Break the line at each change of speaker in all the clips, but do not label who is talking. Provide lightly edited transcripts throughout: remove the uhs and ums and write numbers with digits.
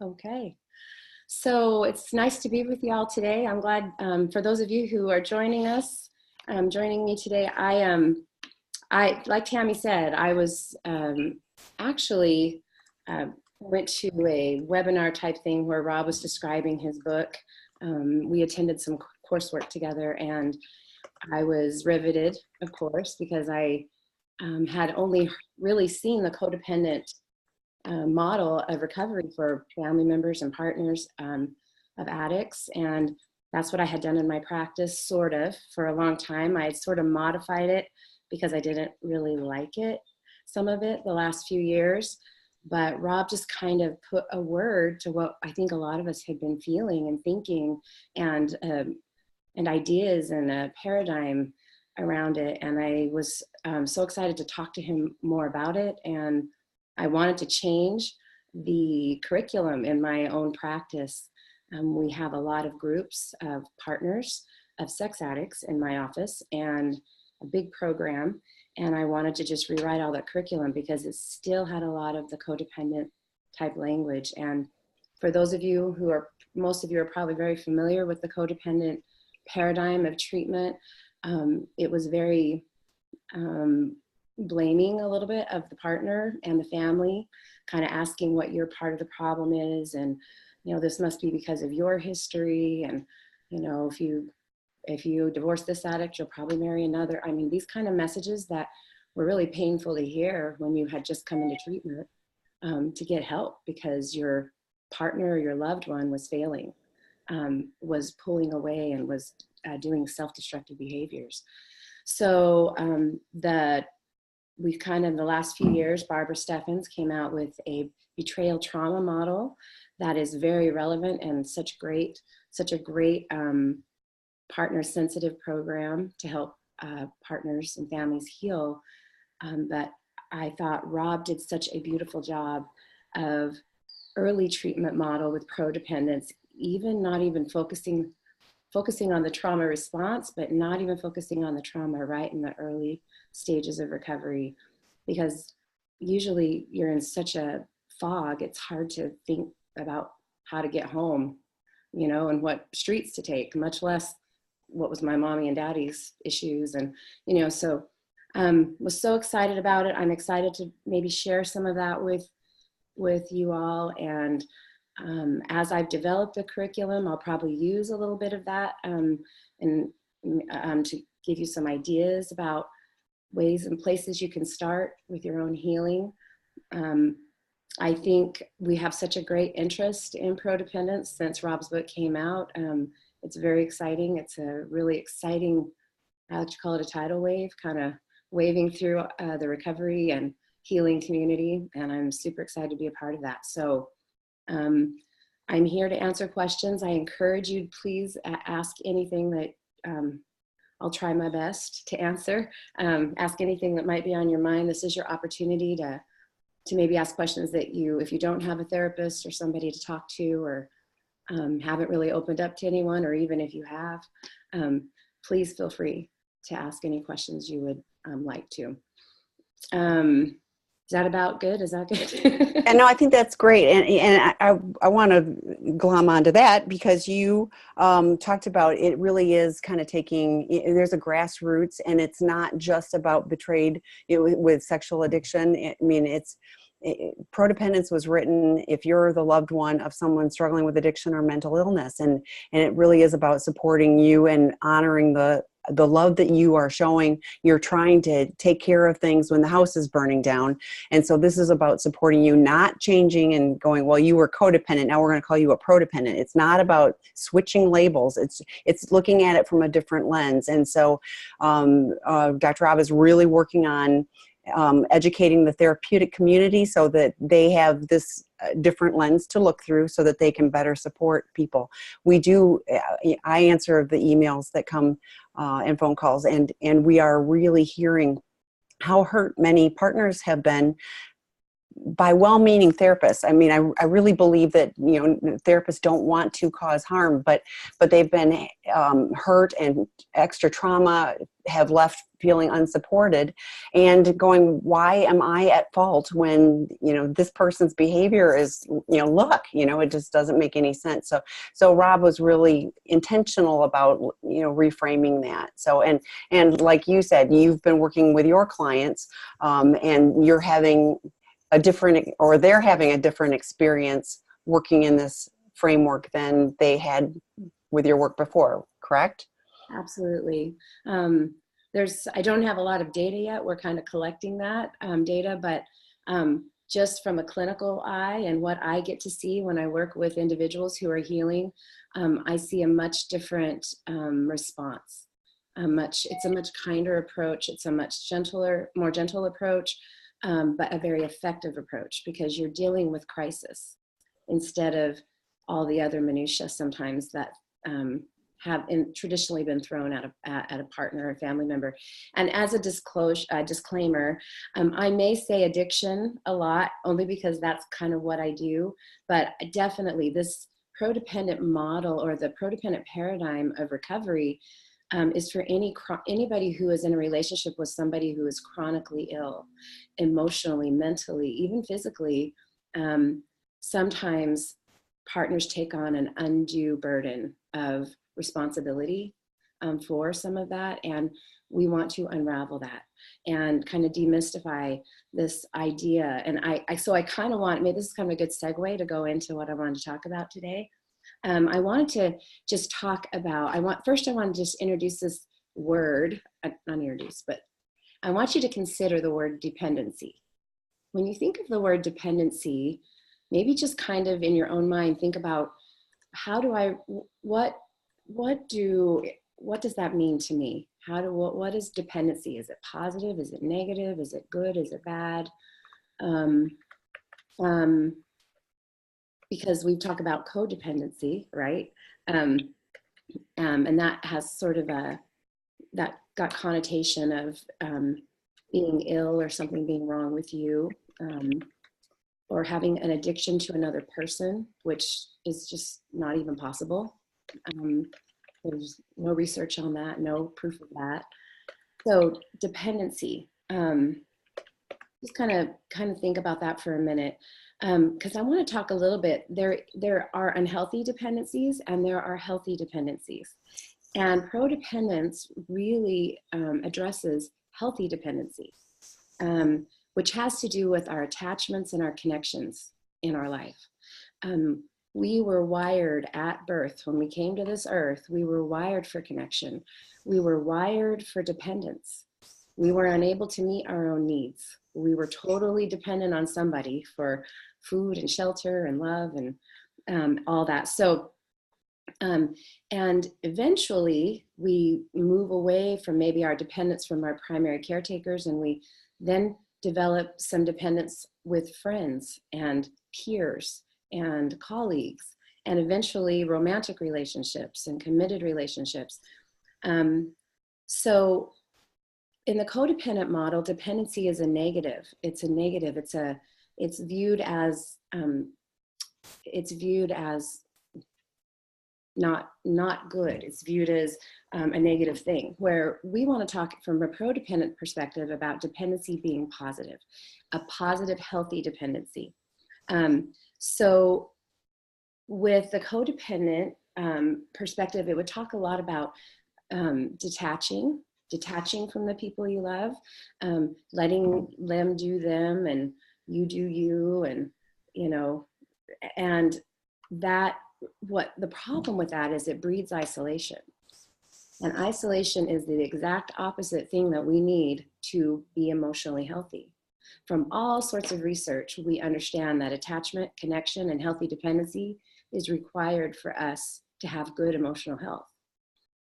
Okay. So it's nice to be with you all today. I'm glad for those of you who are joining us, joining me today. I like Tammy said, I was actually went to a webinar type thing where Rob was describing his book. We attended some coursework together, and I was riveted, of course, because I had only really seen the codependent model of recovery for family members and partners of addicts. And that's what I had done in my practice, sort of, for a long time. I had sort of modified it because I didn't really like it, some of it, the last few years. But Rob just kind of put a word to what I think a lot of us had been feeling and thinking, and ideas and a paradigm around it. And I was so excited to talk to him more about it. And I wanted to change the curriculum in my own practice. We have a lot of groups of partners of sex addicts in my office and a big program. And I wanted to just rewrite all that curriculum because it still had a lot of the codependent type language. And for those of you who are, most of you are probably very familiar with the codependent paradigm of treatment. It was very blaming a little bit of the partner and the family, kind of asking what your part of the problem is, and this must be because of your history, and if you divorce this addict, you'll probably marry another. I mean, these kind of messages that were really painful to hear when you had just come into treatment to get help because your partner or your loved one was failing, was pulling away, and was doing self-destructive behaviors. So we've kind of, the last few years, Barbara Steffens came out with a betrayal trauma model that is very relevant and such a great partner-sensitive program to help partners and families heal. But I thought Rob did such a beautiful job of early treatment model with Prodependence, not even focusing on the trauma response, but not even focusing on the trauma right in the early stages of recovery, because usually you're in such a fog, it's hard to think about how to get home, and what streets to take, much less what was my mommy and daddy's issues. And, so was so excited about it. I'm excited to maybe share some of that with you all. And as I've developed the curriculum, I'll probably use a little bit of that and to give you some ideas about ways and places you can start with your own healing. I think we have such a great interest in Prodependence since Rob's book came out. It's very exciting. It's a really exciting, I like to call it a tidal wave, kind of waving through the recovery and healing community. And I'm super excited to be a part of that. So I'm here to answer questions. I encourage you, please ask anything that I'll try my best to answer. Ask anything that might be on your mind. This is your opportunity to maybe ask questions that if you don't have a therapist or somebody to talk to, or haven't really opened up to anyone, or even if you have, please feel free to ask any questions you would like to. Is that about good? Is that good?
And no, I think that's great. And I want to glom onto that because you talked about it really is kind of there's a grassroots, and it's not just about betrayed with sexual addiction. I mean, Prodependence was written if you're the loved one of someone struggling with addiction or mental illness. And it really is about supporting you and honoring the love that you are showing. You're trying to take care of things when the house is burning down. And so this is about supporting you, not changing and going, well, you were codependent, now we're going to call you a prodependent. It's not about switching labels. It's looking at it from a different lens. And so Dr. Rob is really working on educating the therapeutic community so that they have this different lens to look through so that they can better support people. I answer the emails that come and phone calls, and we are really hearing how hurt many partners have been by well-meaning therapists. I mean, I really believe that, therapists don't want to cause harm, but they've been hurt, and extra trauma, have left feeling unsupported and going, why am I at fault when, this person's behavior is, look, it just doesn't make any sense. So Rob was really intentional about, reframing that. So, and like you said, you've been working with your clients, and you're having they're having a different experience working in this framework than they had with your work before, correct?
Absolutely. I don't have a lot of data yet. We're kind of collecting that data, but just from a clinical eye and what I get to see when I work with individuals who are healing, I see a much different response. It's a much kinder approach. It's a much more gentle approach, but a very effective approach, because you're dealing with crisis instead of all the other minutiae sometimes that have traditionally been thrown at a partner or family member. And as a disclaimer, I may say addiction a lot, only because that's kind of what I do, but definitely this prodependent model, or the prodependent paradigm of recovery, is for anybody who is in a relationship with somebody who is chronically ill, emotionally, mentally, even physically. Sometimes partners take on an undue burden of responsibility for some of that, and we want to unravel that and kind of demystify this idea. And so I kind of want, maybe this is kind of a good segue to go into what I wanted to talk about today. I wanted to just talk about, I want to just introduce this word, not introduce, but I want you to consider the word dependency. When you think of the word dependency, maybe just kind of in your own mind, think about what does that mean to me? What is dependency? Is it positive? Is it negative? Is it good? Is it bad? Because we've talked about codependency, right? And that has sort of that got connotation of being ill or something being wrong with you, or having an addiction to another person, which is just not even possible. There's no research on that, no proof of that. So dependency, just kind of think about that for a minute, because I want to talk a little bit. There are unhealthy dependencies and there are healthy dependencies, and prodependence really addresses healthy dependency, which has to do with our attachments and our connections in our life. We were wired at birth, when we came to this earth, we were wired for connection. We were wired for dependence. We were unable to meet our own needs. We were totally dependent on somebody for food and shelter and love and all that. So, and eventually we move away from maybe our dependence from our primary caretakers, and we then develop some dependence with friends and peers and colleagues, and eventually romantic relationships and committed relationships. So in the codependent model, dependency is a negative. It's a negative. It's viewed as not good. It's viewed as a negative thing, where we want to talk from a prodependent perspective about dependency being positive, a positive, healthy dependency. So with the codependent perspective, it would talk a lot about detaching from the people you love, letting them do them and you do you, and and that, what the problem with that is, it breeds isolation. And isolation is the exact opposite thing that we need to be emotionally healthy. From all sorts of research, we understand that attachment, connection, and healthy dependency is required for us to have good emotional health.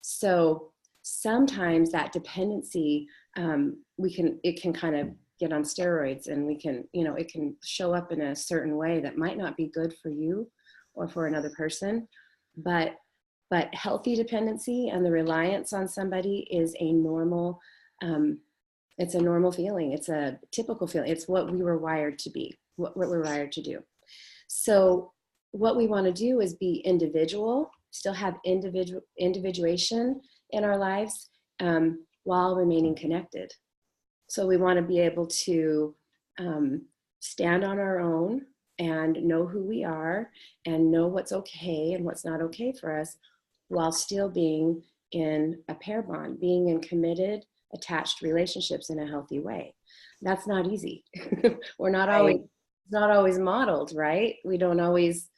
So sometimes that dependency, it can kind of get on steroids, and we can, it can show up in a certain way that might not be good for you or for another person, but healthy dependency and the reliance on somebody is a normal It's a normal feeling. It's a typical feeling. It's what we were wired to be, what we're wired to do. So what we want to do is be individual, still have individuation in our lives, while remaining connected. So we want to be able to stand on our own and know who we are and know what's okay and what's not okay for us, while still being in a pair bond, being in committed, attached relationships in a healthy way. That's not easy. We're not always,
Right.
it's not always modeled, right? We don't always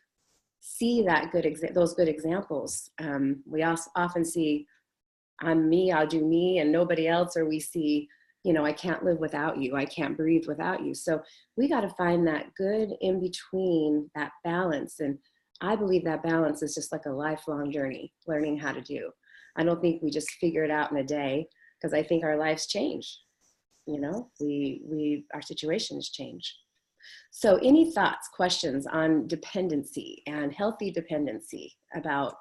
see that those good examples. We also often see, I'm me, I'll do me and nobody else, or we see, I can't live without you, I can't breathe without you. So we got to find that good in between, that balance. And I believe that balance is just like a lifelong journey, learning how to do. I don't think we just figure it out in a day, because I think our lives change. Our situations change. So any thoughts, questions on dependency and healthy dependency about,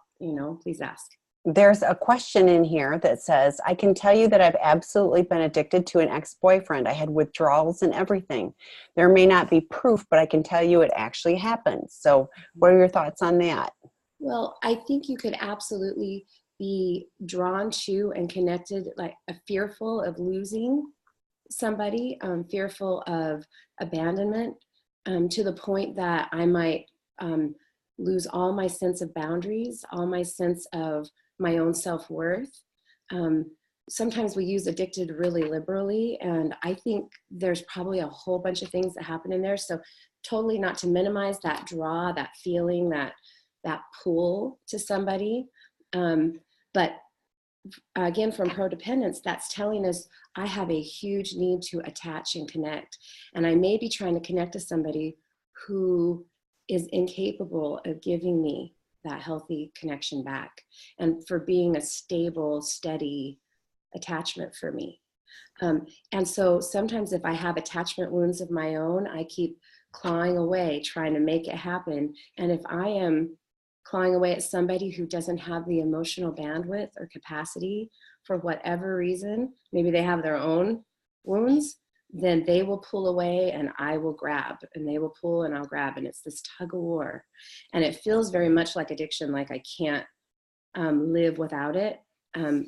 please ask.
There's a question in here that says, I can tell you that I've absolutely been addicted to an ex-boyfriend. I had withdrawals and everything. There may not be proof, but I can tell you it actually happened. So what are your thoughts on that?
Well, I think you could absolutely be drawn to and connected, like fearful of losing somebody, fearful of abandonment, to the point that I might lose all my sense of boundaries, all my sense of my own self-worth. Sometimes we use addicted really liberally, and I think there's probably a whole bunch of things that happen in there. So totally not to minimize that draw, that feeling, that pull to somebody. But again, from Prodependence, that's telling us I have a huge need to attach and connect. And I may be trying to connect to somebody who is incapable of giving me that healthy connection back, and for being a stable, steady attachment for me. And so sometimes if I have attachment wounds of my own, I keep clawing away, trying to make it happen. And if I am clawing away at somebody who doesn't have the emotional bandwidth or capacity for whatever reason, maybe they have their own wounds, then they will pull away and I will grab, and they will pull and I'll grab. And it's this tug of war. And it feels very much like addiction, like I can't live without it.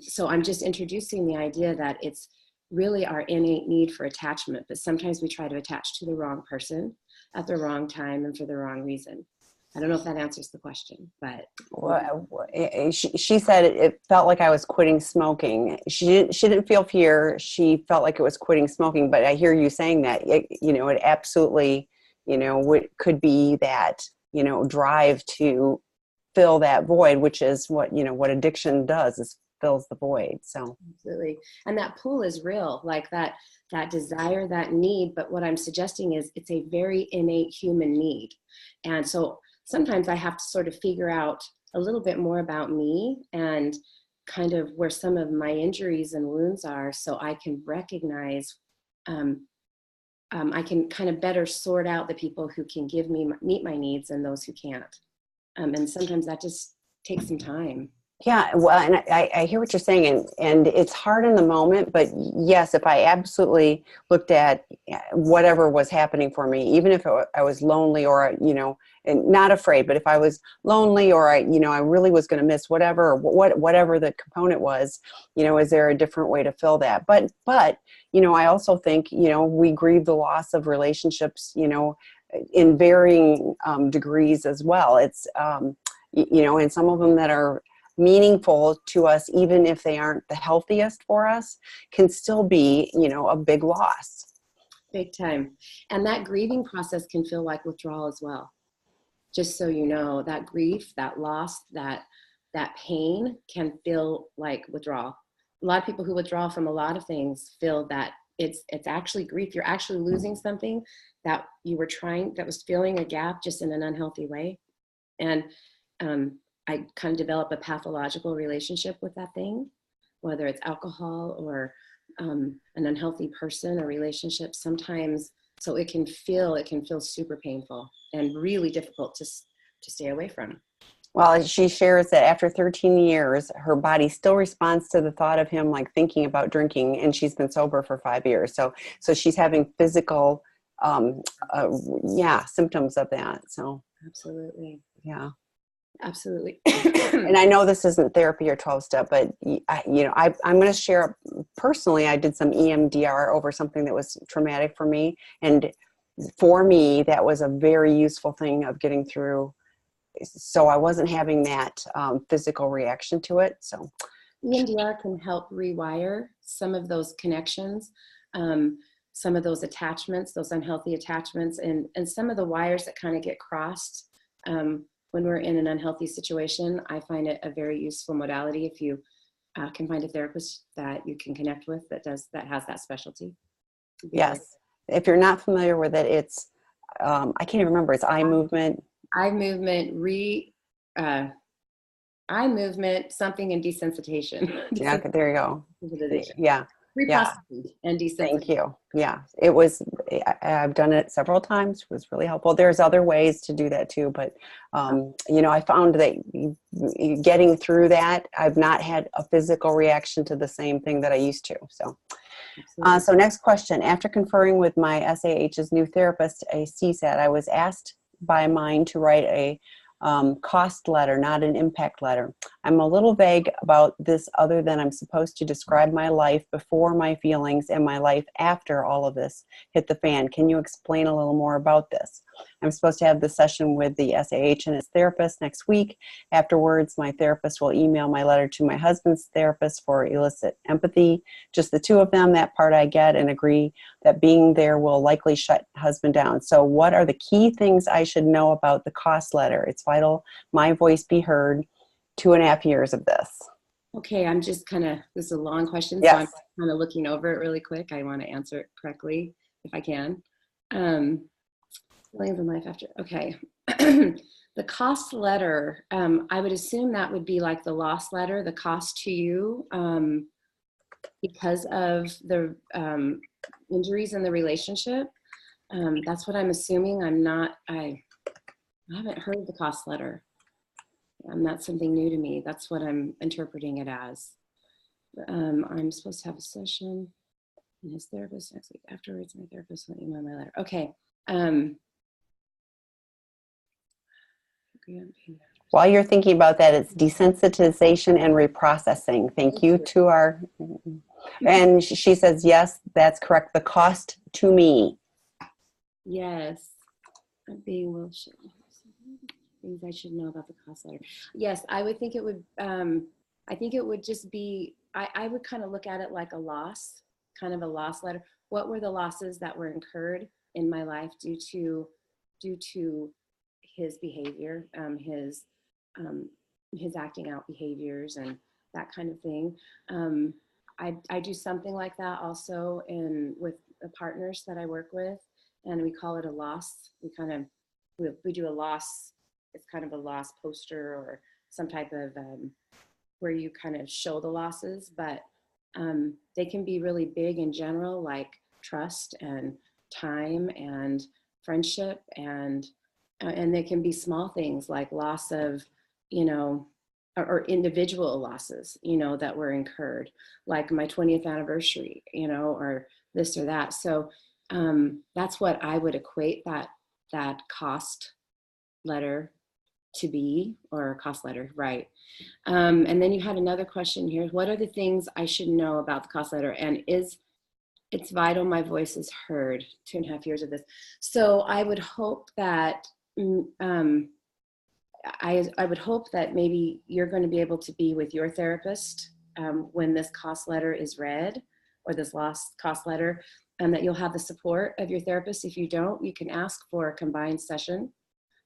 So I'm just introducing the idea that it's really our innate need for attachment, but sometimes we try to attach to the wrong person at the wrong time and for the wrong reason. I don't know if that answers the question, but
Well, she said it felt like I was quitting smoking. She didn't feel fear. She felt like it was quitting smoking. But I hear you saying that, it absolutely, could be that, drive to fill that void, which is what addiction does, is fills the void. So
absolutely. And that pull is real, like that desire, that need. But what I'm suggesting is it's a very innate human need. And so sometimes I have to sort of figure out a little bit more about me and kind of where some of my injuries and wounds are, so I can recognize, I can kind of better sort out the people who can meet my needs and those who can't. And sometimes that just takes some time.
yeah, well, and I hear what you're saying, and it's hard in the moment, but yes, if I absolutely looked at whatever was happening for me, even if I was lonely or, and not afraid, but if I was lonely or I really was going to miss whatever, whatever the component was, is there a different way to fill that? But, I also think, we grieve the loss of relationships, in varying degrees as well. It's, and some of them that are meaningful to us, even if they aren't the healthiest for us, can still be, a big loss.
Big time. And that grieving process can feel like withdrawal as well. Just so you know, that grief, that loss, that pain can feel like withdrawal. A lot of people who withdraw from a lot of things feel that it's actually grief. You're actually losing something that you were that was filling a gap just in an unhealthy way. And I kind of develop a pathological relationship with that thing, whether it's alcohol or an unhealthy person or relationship sometimes. So it can feel super painful and really difficult to stay away from.
Well, she shares that after 13 years, her body still responds to the thought of him like thinking about drinking, and she's been sober for 5 years. So she's having physical, um, uh, yeah, symptoms of that. So
Absolutely.
yeah.
Absolutely.
And I know this isn't therapy or 12-step, but I'm going to share personally. I did some EMDR over something that was traumatic for me, and for me, that was a very useful thing of getting through. So I wasn't having that physical reaction to it. So
EMDR can help rewire some of those connections, some of those attachments, those unhealthy attachments, and some of the wires that kind of get crossed when we're in an unhealthy situation. I find it a very useful modality if you can find a therapist that you can connect with that has that specialty.
yes, if you're not familiar with it, it's I can't even remember. It's eye movement.
Eye movement, eye movement, something, and desensitization.
Yeah, okay, there you go. Yeah. Yeah.
Reprocessing and desensitization.
Thank you. Yeah, it was, I've done it several times. It was really helpful. There's other ways to do that too, but I found that getting through that, I've not had a physical reaction to the same thing that I used to. So next question. After conferring with my SAH's new therapist, a CSAT, I was asked by mine to write a cost letter, not an impact letter. I'm a little vague about this other than I'm supposed to describe my life before my feelings and my life after all of this hit the fan. Can you explain a little more about this? I'm supposed to have the session with the SAH and his therapist next week. Afterwards, my therapist will email my letter to my husband's therapist for illicit empathy. Just the two of them, that part I get and agree that being there will likely shut husband down. So what are the key things I should know about the cost letter? It's vital my voice be heard. 2.5 years of this.
Okay, I'm just this is a long question,
yes.
So I'm kind of looking over it really quick. I want to answer it correctly if I can. Feelings in life after, okay. The cost letter, I would assume that would be like the loss letter, the cost to you because of the injuries in the relationship. That's what I'm assuming. I haven't heard the cost letter. That's something new to me. That's what I'm interpreting it as. I'm supposed to have a session and his therapist next week. Afterwards, my therapist will email my letter. Okay.
While you're thinking about that, it's desensitization and reprocessing. Thank you to our, and she says, yes, that's correct. The cost to me.
Yes. I'm being well shown. Things I should know about the cost letter. Yes, I would think it would, I think it would just be, I would kind of look at it like a loss, kind of a loss letter. What were the losses that were incurred in my life due to his behavior, his acting out behaviors and that kind of thing. I do something like that also with the partners that I work with, and we call it a loss. We do a loss. It's kind of a loss poster or some type of where you kind of show the losses, but they can be really big in general, like trust and time and friendship, and they can be small things like loss of, or individual losses, that were incurred, like my 20th anniversary, or this or that. So that's what I would equate that cost letter to be, or cost letter, right? And then you had another question here. What are the things I should know about the cost letter? And it's vital my voice is heard. 2.5 years of this. So I would hope that I would hope that maybe you're going to be able to be with your therapist when this cost letter is read, or this lost cost letter, and that you'll have the support of your therapist. If you don't, you can ask for a combined session,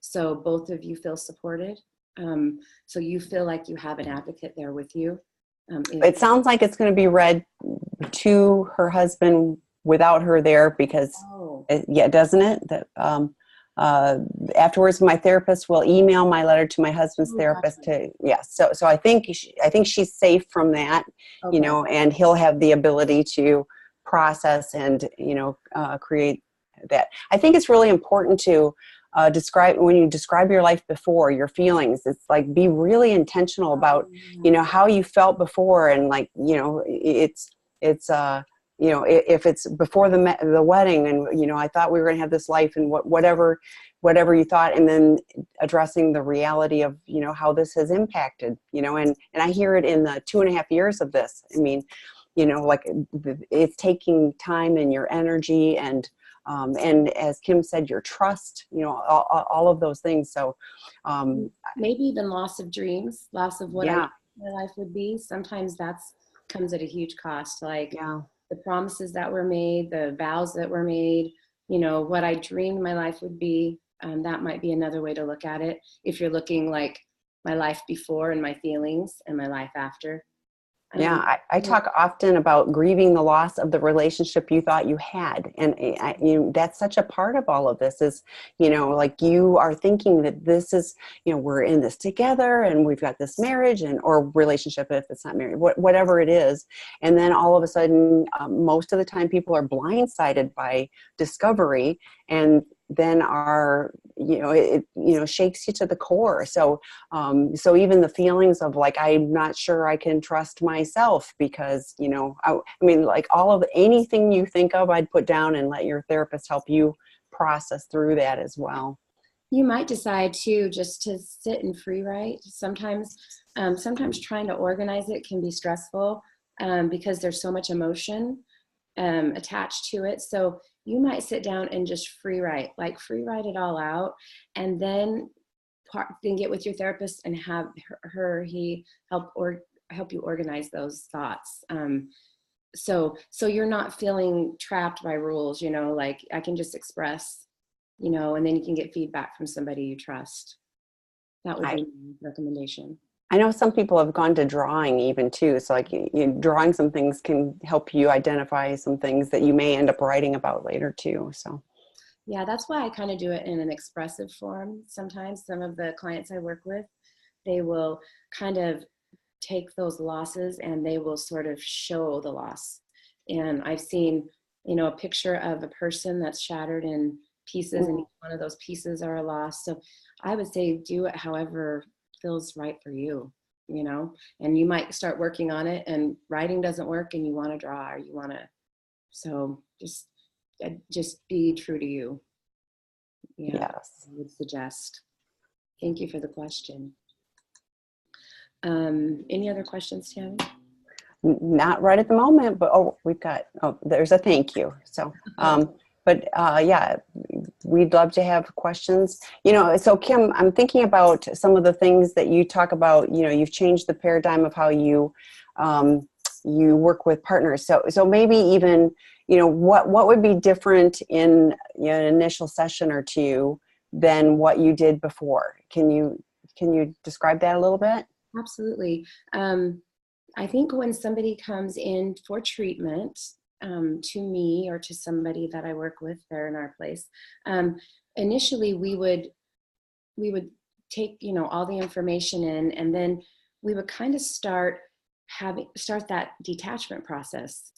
so both of you feel supported. So you feel like you have an advocate there with you.
It sounds like it's going to be read to her husband without her there, because doesn't it? That afterwards, my therapist will email my letter to my husband's therapist So I think she's safe from that, and he'll have the ability to process and create that. I think it's really important to when you describe your life before, your feelings, it's like, be really intentional about, how you felt before. And like, it's if it's before the wedding, and I thought we were going to have this life, and whatever you thought, and then addressing the reality of how this has impacted, and I hear it in the 2.5 years of this. I mean, like, it's taking time and your energy, and as Kim said, your trust, all of those things. So
maybe even loss of dreams, loss of what I
yeah,
thought my life would be. Sometimes that's comes at a huge cost. Like,
yeah.
the promises that were made, the vows that were made, what I dreamed my life would be. That might be another way to look at it. If you're looking like my life before and my feelings and my life after.
Yeah, I talk often about grieving the loss of the relationship you thought you had. And that's such a part of all of this is, like, you are thinking that this is, we're in this together and we've got this marriage or relationship, if it's not married, whatever it is. And then all of a sudden, most of the time people are blindsided by discovery, and then it shakes you to the core. So even the feelings of like, I'm not sure I can trust myself because, I mean, like, all of anything you think of, I'd put down and let your therapist help you process through that as well.
You might decide too, just to sit and free write. Sometimes trying to organize it can be stressful, because there's so much emotion attached to it. So you might sit down and just free write it all out, and then get with your therapist and have he help you organize those thoughts. So you're not feeling trapped by rules, like, I can just express, and then you can get feedback from somebody you trust. That would be my recommendation.
I know some people have gone to drawing even too. So like, drawing some things can help you identify some things that you may end up writing about later too. So
Yeah, that's why I kind of do it in an expressive form. Sometimes some of the clients I work with, they will kind of take those losses and they will sort of show the loss. And I've seen, a picture of a person that's shattered in pieces, and each one of those pieces are a loss. So I would say do it however feels right for you, and you might start working on it and writing doesn't work and you want to draw, or you want to, so just be true to you. Yeah,
yes.
I would suggest. Thank you for the question. Any other questions, Tammy?
Not right at the moment, but there's a thank you. So, yeah, we'd love to have questions. So Kim, I'm thinking about some of the things that you talk about. You've changed the paradigm of how you work with partners. So maybe even, what would be different in an initial session or two than what you did before? Can you describe that a little bit?
Absolutely. I think when somebody comes in for treatment, to me or to somebody that I work with there in our place, initially we would take, all the information in, and then we would kind of start that detachment process.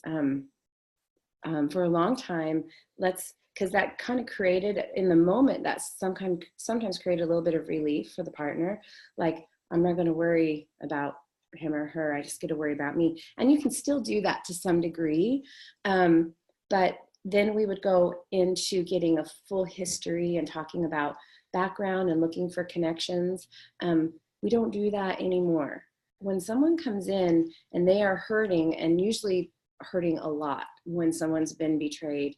For a long time, because that kind of created in the moment, that sometimes created a little bit of relief for the partner. Like, I'm not going to worry about him or her. I just get to worry about me. And you can still do that to some degree. But then we would go into getting a full history and talking about background and looking for connections. We don't do that anymore. When someone comes in and they are hurting, and usually hurting a lot when someone's been betrayed,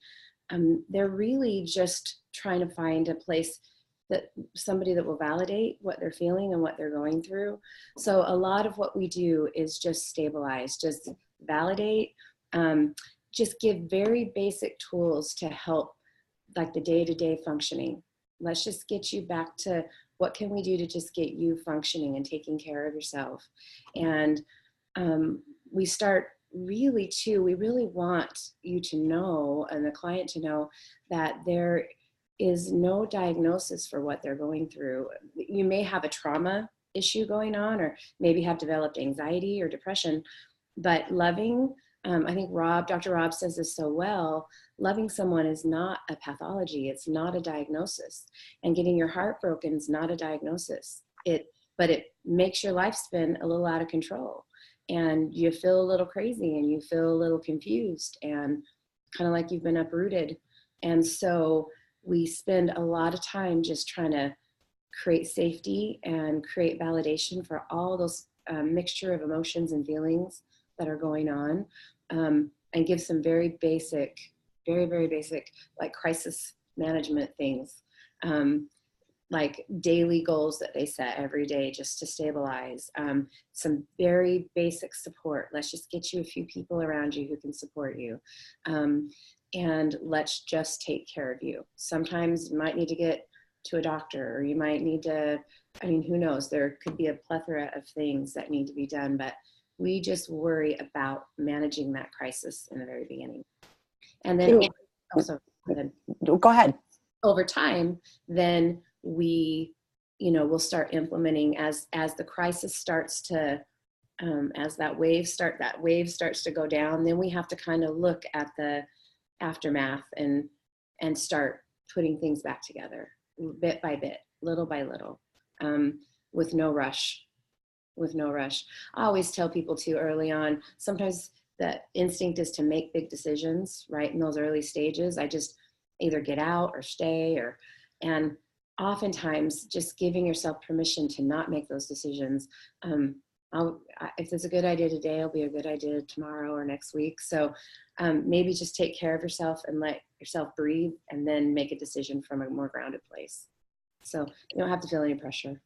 they're really just trying to find a place, that somebody that will validate what they're feeling and what they're going through. So a lot of what we do is just stabilize, just validate, just give very basic tools to help, like, the day-to-day functioning. Let's just get you back to what can we do to just get you functioning and taking care of yourself. And we start really we really want you to know, and the client to know, that there is no diagnosis for what they're going through. You may have a trauma issue going on, or maybe have developed anxiety or depression, but loving I think Dr. Rob says this so well. Loving someone is not a pathology. It's not a diagnosis. And getting your heart broken is not a diagnosis. But it makes your life spin a little out of control. And you feel a little crazy and you feel a little confused and kind of like you've been uprooted. And so we spend a lot of time just trying to create safety and create validation for all those mixture of emotions and feelings that are going on, and give some very basic, very, very basic, like crisis management things, like daily goals that they set every day just to stabilize, some very basic support. Let's just get you a few people around you who can support you. And let's just take care of you. Sometimes you might need to get to a doctor, or you might need to, I mean, who knows? There could be a plethora of things that need to be done, but we just worry about managing that crisis in the very beginning. And then also,
go ahead.
Over time, then we, we'll start implementing as the crisis starts to, as that wave starts to go down, then we have to kind of look at the aftermath and start putting things back together bit by bit, little by little, with no rush. I always tell people too early on, sometimes the instinct is to make big decisions, right? In those early stages, I just either get out or stay, and oftentimes just giving yourself permission to not make those decisions. If it's a good idea today, it'll be a good idea tomorrow or next week. So maybe just take care of yourself and let yourself breathe, and then make a decision from a more grounded place. So you don't have to feel any pressure.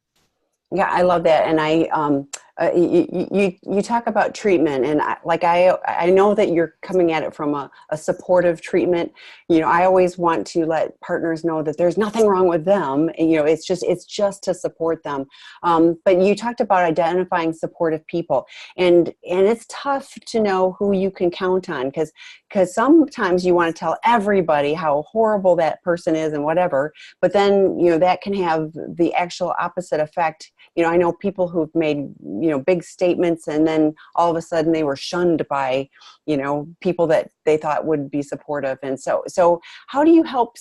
Yeah, I love that. And you talk about treatment, and I know that you're coming at it from a supportive treatment. I always want to let partners know that there's nothing wrong with them. And, it's just to support them. But you talked about identifying supportive people, and it's tough to know who you can count on, because sometimes you want to tell everybody how horrible that person is and whatever, but then, that can have the actual opposite effect. I know people who've made, big statements, and then all of a sudden they were shunned by, people that they thought would be supportive. And so how do you help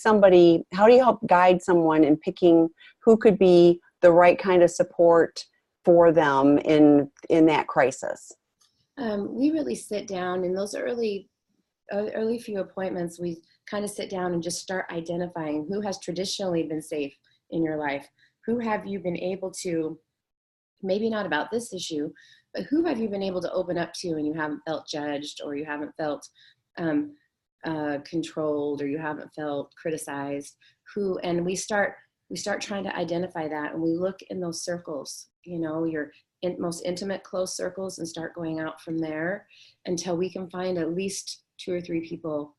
guide someone in picking who could be the right kind of support for them in that crisis?
We really sit down in those early few appointments. We kind of sit down and just start identifying who has traditionally been safe in your life. Who have you been able to, maybe not about this issue, but who have you been able to open up to and you haven't felt judged, or you haven't felt controlled, or you haven't felt criticized? And we start trying to identify that, and we look in those circles, your most intimate, close circles, and start going out from there until we can find at least 2 or 3 people.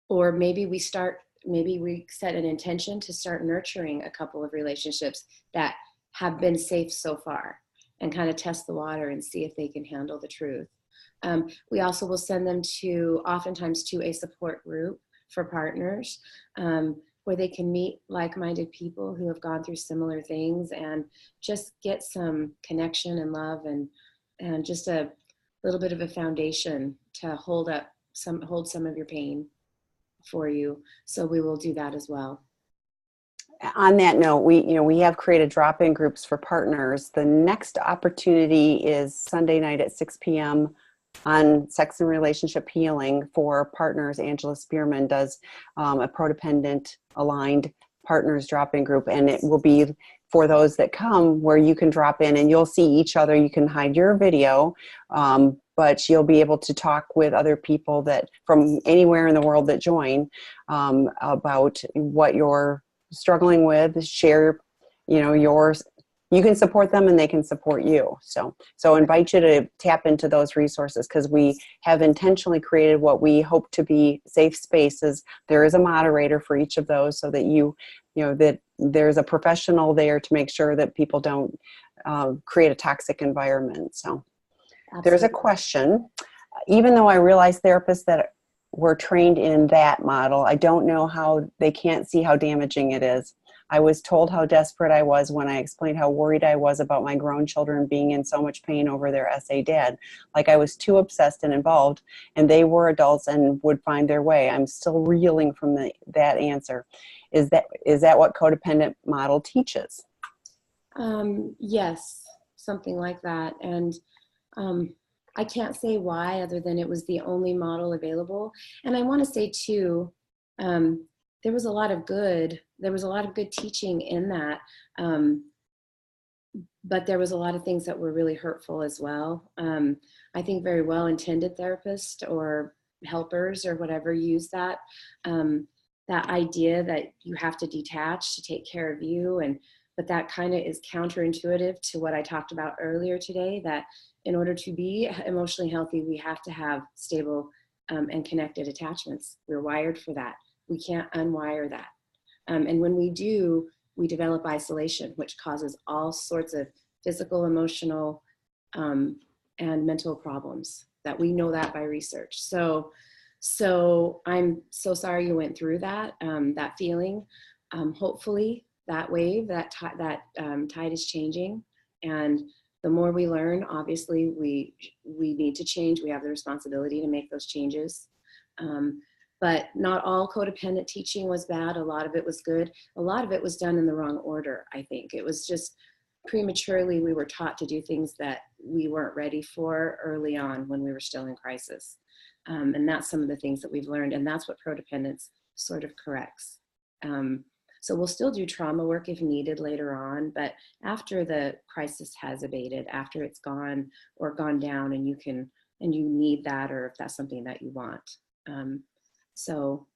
Or maybe we set an intention to start nurturing a couple of relationships that have been safe so far, and kind of test the water and see if they can handle the truth. We also will send them oftentimes to a support group for partners, where they can meet like-minded people who have gone through similar things and just get some connection and love, and just a little bit of a foundation to hold some of your pain for you. So we will do that as well.
On that note, we have created drop-in groups for partners. The next opportunity is Sunday night at 6 p.m. on sex and relationship healing for partners. Angela Spearman does a Prodependent aligned partners drop-in group, and it will be for those that come, where you can drop in and you'll see each other. You can hide your video, but you'll be able to talk with other people that from anywhere in the world that join about what you're struggling with. Share, yours. You can support them and they can support you. So invite you to tap into those resources, because we have intentionally created what we hope to be safe spaces. There is a moderator for each of those, so that that there's a professional there to make sure that people don't create a toxic environment. So Absolutely. There's a question. Even though I realize therapists that were trained in that model, I don't know how they can't see how damaging it is. I was told how desperate I was when I explained how worried I was about my grown children being in so much pain over their essay dad. Like I was too obsessed and involved, and they were adults and would find their way. I'm still reeling from that answer. Is that what codependent model teaches?
Yes, something like that. And I can't say why other than it was the only model available. And I want to say too, there was a lot of good teaching in that. But there was a lot of things that were really hurtful as well. I think very well-intended therapists or helpers or whatever use that that idea that you have to detach to take care of you, but that kind of is counterintuitive to what I talked about earlier today, that in order to be emotionally healthy, we have to have stable and connected attachments. We're wired for that. We can't unwire that. And when we do, we develop isolation, which causes all sorts of physical, emotional, and mental problems. That we know that by research. So I'm so sorry you went through that, that feeling. Hopefully that wave, that tide is changing. And the more we learn, obviously we need to change. We have the responsibility to make those changes. But not all codependent teaching was bad. A lot of it was good. A lot of it was done in the wrong order, I think. It was just prematurely we were taught to do things that we weren't ready for early on when we were still in crisis. And that's some of the things that we've learned. And that's what Prodependence sort of corrects. So we'll still do trauma work if needed later on, but after the crisis has abated, after it's gone or gone down and you need that, or if that's something that you want. So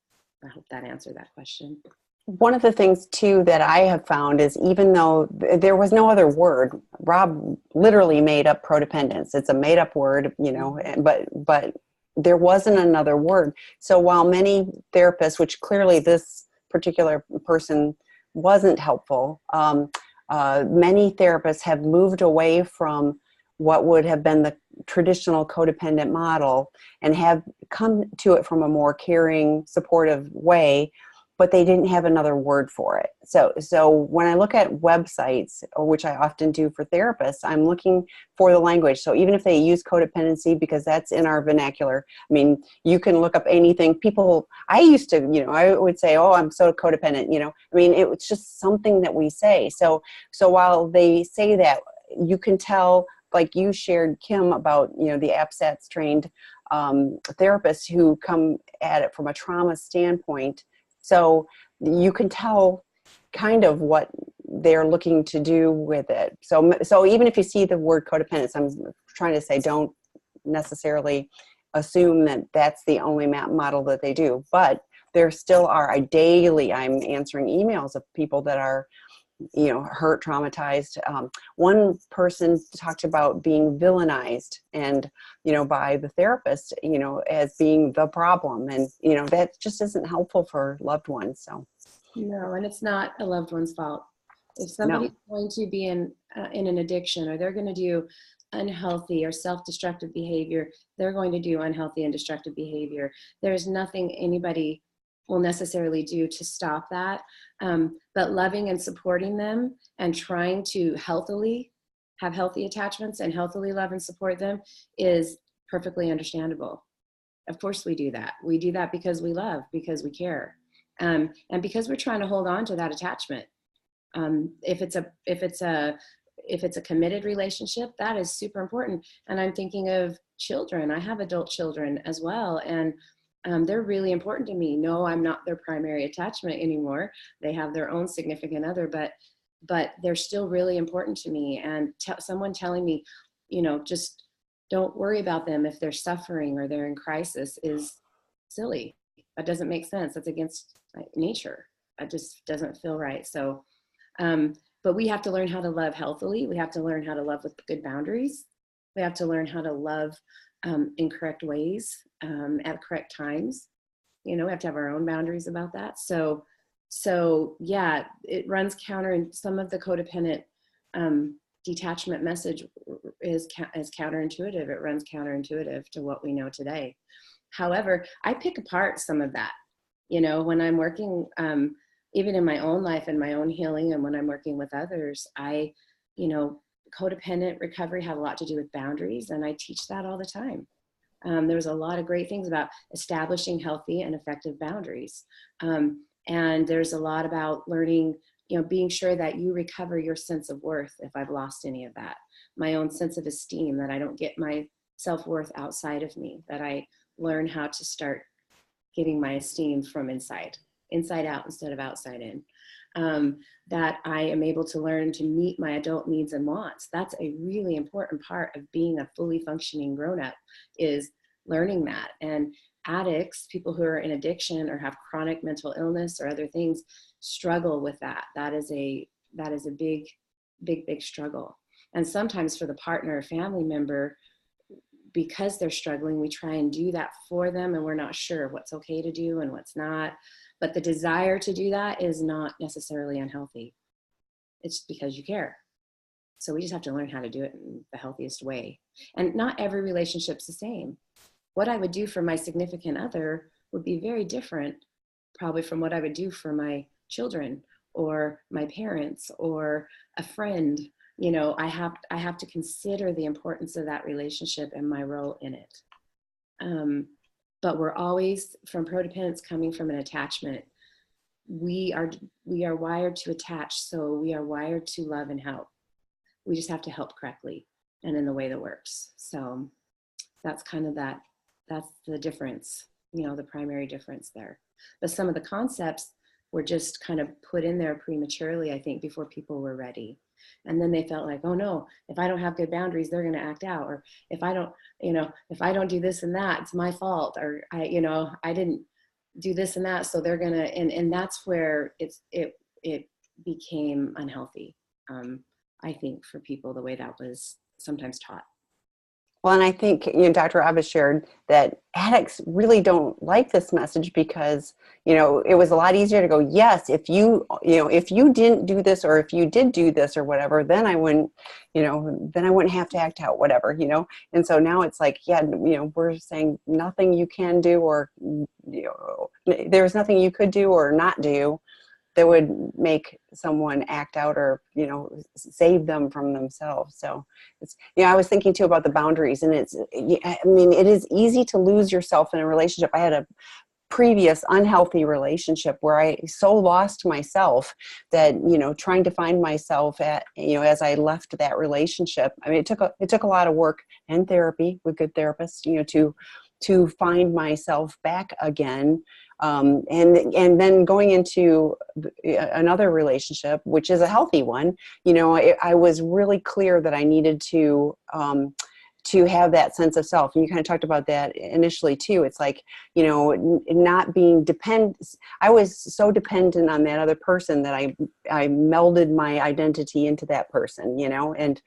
I hope that answered that question.
One of the things too that I have found is, even though there was no other word, Rob literally made up prodependence. It's a made up word, but there wasn't another word. So while many therapists, which clearly this particular person wasn't helpful, many therapists have moved away from what would have been the traditional codependent model and have come to it from a more caring, supportive way, but they didn't have another word for it. So when I look at websites, which I often do for therapists, I'm looking for the language. So even if they use codependency, because that's in our vernacular, I mean, you can look up anything. I used to, I would say, oh, I'm so codependent, I mean, it was just something that we say. So while they say that, you can tell, like you shared, Kim, about, the APSATS trained therapists who come at it from a trauma standpoint. So you can tell kind of what they're looking to do with it. So even if you see the word codependence, I'm trying to say don't necessarily assume that that's the only model that they do. But there still are, I'm answering emails of people that are, hurt, traumatized. One person talked about being villainized and, by the therapist, as being the problem. And, that just isn't helpful for loved ones. So.
No, and it's not a loved one's fault. If somebody's going to be in an addiction, or they're going to do unhealthy or self-destructive behavior, they're going to do unhealthy and destructive behavior. There's nothing anybody will necessarily do to stop that. But loving and supporting them and trying to healthily have healthy attachments and healthily love and support them is perfectly understandable. Of course we do that. We do that because we love, because we care. And because we're trying to hold on to that attachment. If it's a committed relationship, that is super important. And I'm thinking of children. I have adult children as well. And they're really important to me. No, I'm not their primary attachment anymore. They have their own significant other, but they're still really important to me. And someone telling me, just don't worry about them if they're suffering or they're in crisis is silly. That doesn't make sense. That's against nature. It just doesn't feel right. So, but we have to learn how to love healthily. We have to learn how to love with good boundaries. We have to learn how to love in correct ways, at correct times. We have to have our own boundaries about that. So yeah, it runs counter, and some of the codependent detachment message is counterintuitive. It runs counterintuitive to what we know today. However, I pick apart some of that. When I'm working even in my own life and my own healing, and when I'm working with others, you know, codependent recovery had a lot to do with boundaries, and I teach that all the time. There was a lot of great things about establishing healthy and effective boundaries. And there's a lot about learning, you know, being sure that you recover your sense of worth if I've lost any of that, my own sense of esteem, that I don't get my self-worth outside of me, that I learn how to start getting my esteem from inside out instead of outside in. That I am able to learn to meet my adult needs and wants. That's a really important part of being a fully functioning grown-up, is learning that. And addicts, people who are in addiction or have chronic mental illness or other things, struggle with that. That is a big struggle. And sometimes for the partner or family member, because they're struggling, we try and do that for them, and we're not sure what's okay to do and what's not. But the desire to do that is not necessarily unhealthy. It's because you care. So we just have to learn how to do it in the healthiest way. And not every relationship's the same. What I would do for my significant other would be very different, probably, from what I would do for my children or my parents or a friend. You know, I have to consider the importance of that relationship and my role in it. But we're always, from Prodependence, coming from an attachment. We are wired to attach, so we are wired to love and help. We just have to help correctly and in the way that works. So that's kind of that's the difference, you know, the primary difference there. But some of the concepts were just kind of put in there prematurely, I think, before people were ready. And then they felt like, oh no, if I don't have good boundaries, they're going to act out. Or if I don't do this and that, it's my fault. Or I didn't do this and that, so they're going to, and that's where it became unhealthy. I think, for people, the way that was sometimes taught.
Well, and I think, Dr. Abbas shared that addicts really don't like this message because, it was a lot easier to go, yes, if you didn't do this, or if you did do this or whatever, then I wouldn't have to act out, whatever. And so now it's like, yeah, we're saying nothing you can do, or, there's nothing you could do or not do that would make someone act out or, save them from themselves. So it's, I was thinking too about the boundaries, and it is easy to lose yourself in a relationship. I had a previous unhealthy relationship where I so lost myself that, trying to find myself as I left that relationship. It took a lot of work and therapy with good therapists, to find myself back again. And then going into another relationship, which is a healthy one, I was really clear that I needed to have that sense of self. And you kind of talked about that initially too. It's like, not being dependent. I was so dependent on that other person that I melded my identity into that person, and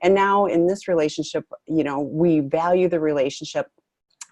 now in this relationship, we value the relationship.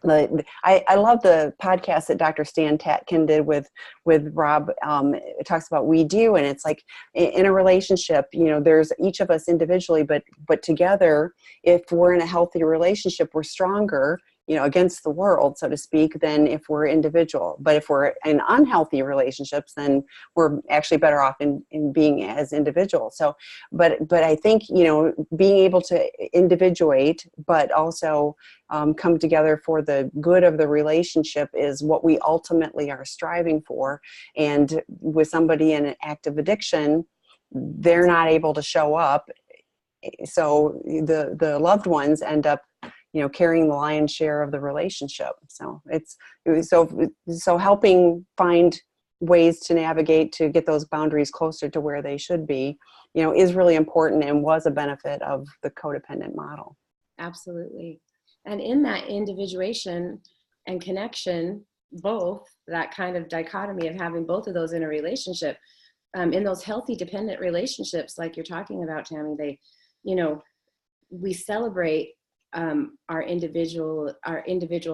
I love the podcast that Dr. Stan Tatkin did with Rob. It talks about we do, and it's like in a relationship, there's each of us individually, but together, if we're in a healthy relationship, we're stronger, against the world, so to speak, than if we're individual. But if we're in unhealthy relationships, then we're actually better off in being as individuals. So, but I think, being able to individuate, but also come together for the good of the relationship is what we ultimately are striving for. And with somebody in an active addiction, they're not able to show up. So the loved ones end up, carrying the lion's share of the relationship. So so helping find ways to navigate to get those boundaries closer to where they should be, is really important, and was a benefit of the codependent model.
Absolutely. And in that individuation and connection, both, that kind of dichotomy of having both of those in a relationship, in those healthy dependent relationships, like you're talking about, Tammy, we celebrate our individual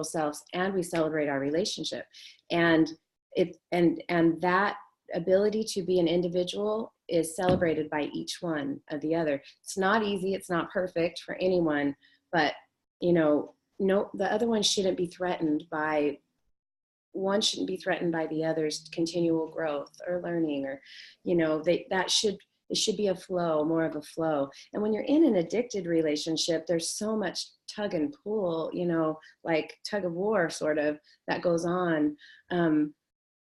selves, and we celebrate our relationship, and that ability to be an individual is celebrated by each one of the other. It's not easy, it's not perfect for anyone, but the other one shouldn't be threatened by one shouldn't be threatened by the other's continual growth or learning, or, you know, it should be a flow, more of a flow. And when you're in an addicted relationship, there's so much tug and pull, you know, like tug of war sort of, that goes on,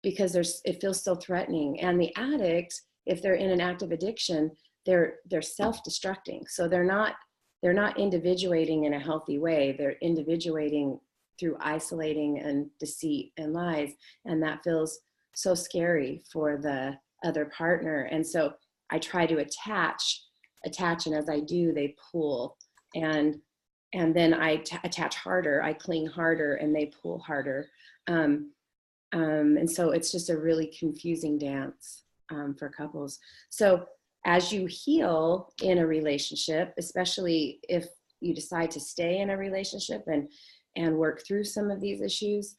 because it feels so threatening. And the addict, if they're in an active addiction, they're self-destructing. So they're not individuating in a healthy way. They're individuating through isolating and deceit and lies. And that feels so scary for the other partner. And so I try to attach, and as I do, they pull. And then I attach harder, I cling harder, and they pull harder. And so it's just a really confusing dance for couples. So as you heal in a relationship, especially if you decide to stay in a relationship and work through some of these issues,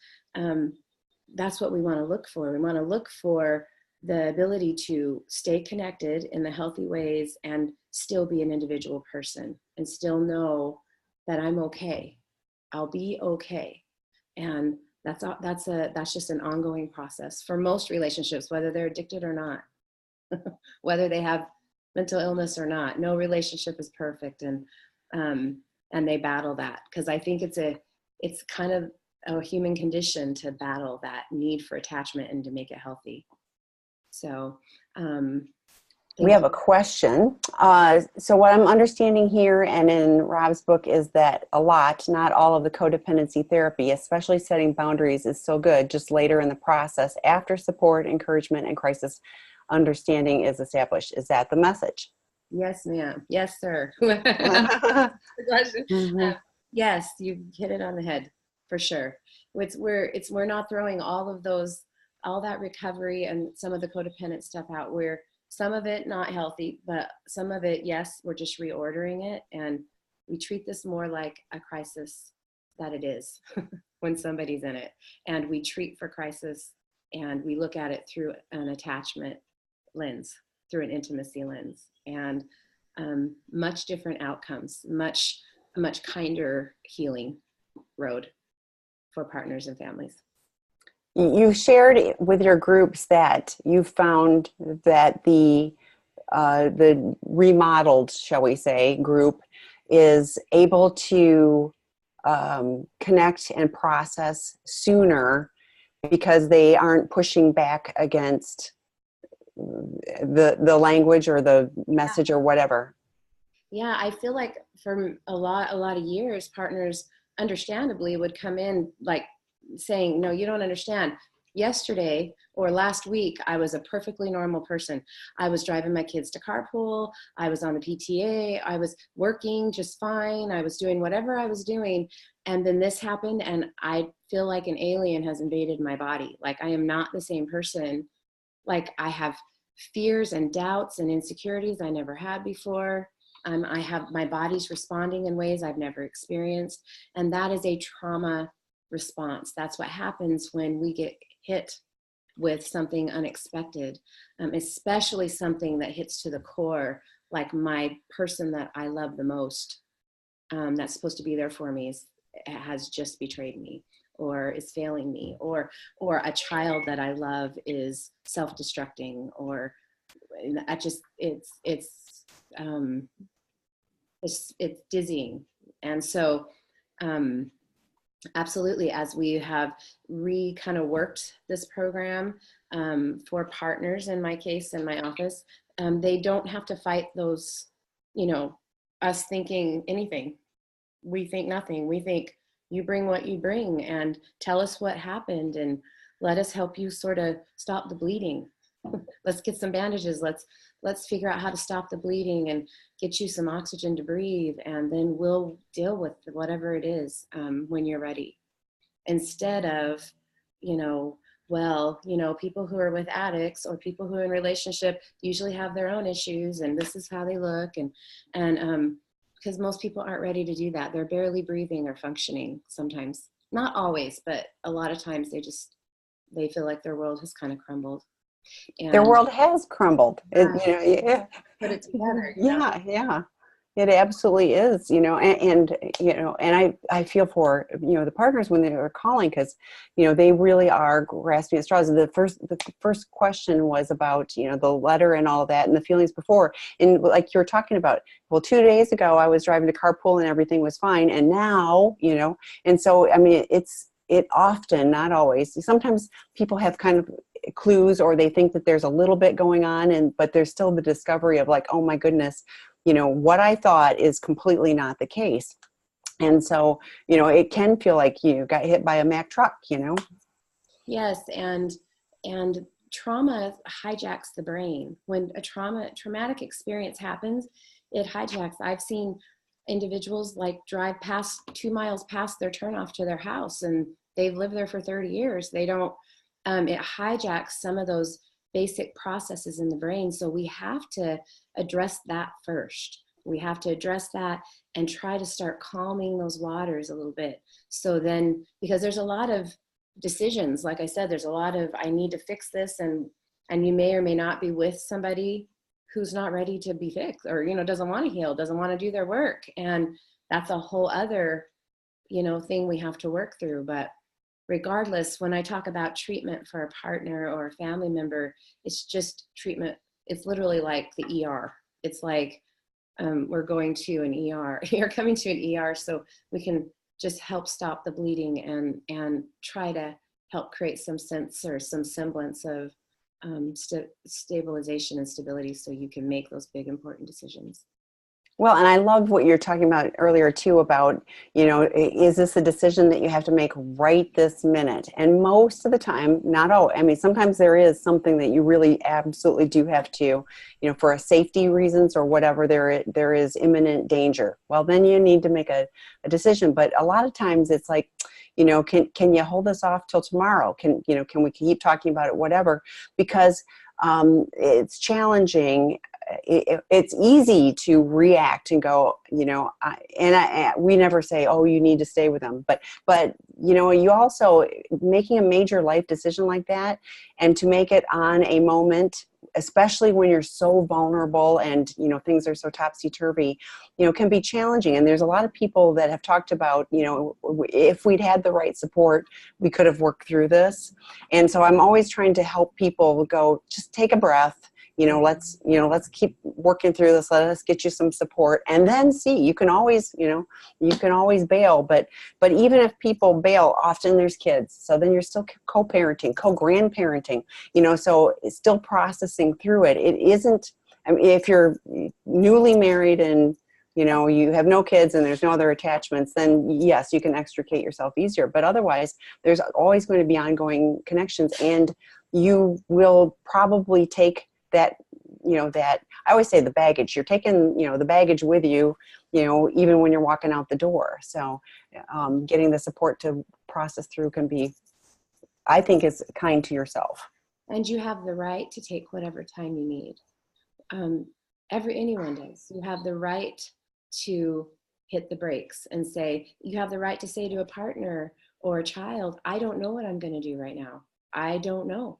that's what we want to look for. We want to look for the ability to stay connected in the healthy ways and still be an individual person and still know that I'm okay. I'll be okay. And that's just an ongoing process for most relationships, whether they're addicted or not, whether they have mental illness or not. No relationship is perfect, and they battle that, because I think it's kind of a human condition to battle that need for attachment and to make it healthy. So
we have a question. So what I'm understanding here and in Rob's book is that not all of the codependency therapy, especially setting boundaries, is so good just later in the process, after support, encouragement, and crisis understanding is established. Is that the message?
Yes, ma'am. Yes, sir. Mm-hmm. Yes, you hit it on the head for sure. We're not throwing all that recovery and some of the codependent stuff out. Where some of it not healthy, but some of it, yes, we're just reordering it, and we treat this more like a crisis that it is when somebody's in it. And we treat for crisis, and we look at it through an attachment lens, through an intimacy lens, and much different outcomes, a much kinder healing road for partners and families.
You shared with your groups that you found that the remodeled, shall we say, group is able to connect and process sooner because they aren't pushing back against the language or the message or whatever.
Yeah, I feel like for a lot of years, partners understandably would come in like saying, no, you don't understand. Yesterday or last week, I was a perfectly normal person. I was driving my kids to carpool. I was on the PTA. I was working just fine. I was doing whatever I was doing. And then this happened, and I feel like an alien has invaded my body. Like I am not the same person. Like I have fears and doubts and insecurities I never had before. My body's responding in ways I've never experienced. And that is a trauma response. That's what happens when we get hit with something unexpected, especially something that hits to the core, like my person that I love the most, that's supposed to be there for me, has just betrayed me or is failing me, or a child that I love is self-destructing, or it's dizzying. And so absolutely, as we have kind of worked this program for partners, in my case, in my office, they don't have to fight those, us thinking anything. We think nothing. We think you bring what you bring, and tell us what happened, and let us help you sort of stop the bleeding. Let's get some bandages. Let's figure out how to stop the bleeding and get you some oxygen to breathe, and then we'll deal with whatever it is when you're ready. Instead of, people who are with addicts or people who are in relationship usually have their own issues, and this is how they look, and because most people aren't ready to do that. They're barely breathing or functioning sometimes. Not always, but a lot of times they feel like their world has kind of crumbled. And
their world has crumbled.
Put it together.
Yeah. It absolutely is, and I feel for, the partners when they are calling, because, they really are grasping at straws. The first question was about, the letter and all that and the feelings before. And like you're talking about, well, 2 days ago, I was driving to carpool and everything was fine. And now, and so, I mean, it often, not always, sometimes people have kind of clues, or they think that there's a little bit going on, but there's still the discovery of like, oh my goodness, what I thought is completely not the case. And so, it can feel like you got hit by a Mack truck.
Yes, and trauma hijacks the brain. When a traumatic experience happens, it hijacks. I've seen individuals like drive past 2 miles past their turnoff to their house, and they've lived there for 30 years. They don't. It hijacks some of those basic processes in the brain. So we have to address that first. We have to address that and try to start calming those waters a little bit. So then, because there's a lot of decisions, like I said, there's a lot of, I need to fix this, and you may or may not be with somebody who's not ready to be fixed, or doesn't want to heal, doesn't want to do their work, and that's a whole other thing we have to work through. But regardless, when I talk about treatment for a partner or a family member, it's just treatment. It's literally like the ER. It's like we're going to an ER. You're coming to an ER so we can just help stop the bleeding and try to help create some sense or some semblance of stabilization and stability, so you can make those big important decisions.
Well, and I love what you're talking about earlier too about, is this a decision that you have to make right this minute? And most of the time, not all, I mean, sometimes there is something that you really absolutely do have to, for a safety reasons or whatever, there is imminent danger. Well, then you need to make a decision. But a lot of times it's like, can you hold this off till tomorrow? Can we keep talking about it, whatever, because it's challenging. It's easy to react and go, we never say, oh, you need to stay with them. But you also, making a major life decision like that, and to make it on a moment, especially when you're so vulnerable and, things are so topsy-turvy, can be challenging. And there's a lot of people that have talked about, if we'd had the right support, we could have worked through this. And so I'm always trying to help people go, just take a breath. Let's keep working through this. Let us get you some support, and then see. You can always bail, but even if people bail, often there's kids. So then you're still co-parenting, co-grandparenting, so it's still processing through it. It isn't, I mean, if you're newly married and, you have no kids and there's no other attachments, then yes, you can extricate yourself easier. But otherwise, there's always going to be ongoing connections, and you will probably take that I always say the baggage, you're taking, the baggage with you, even when you're walking out the door. So getting the support to process through can be, I think, is kind to yourself.
And you have the right to take whatever time you need. Anyone does. You have the right to hit the brakes and say, you have the right to say to a partner or a child, I don't know what I'm going to do right now. I don't know.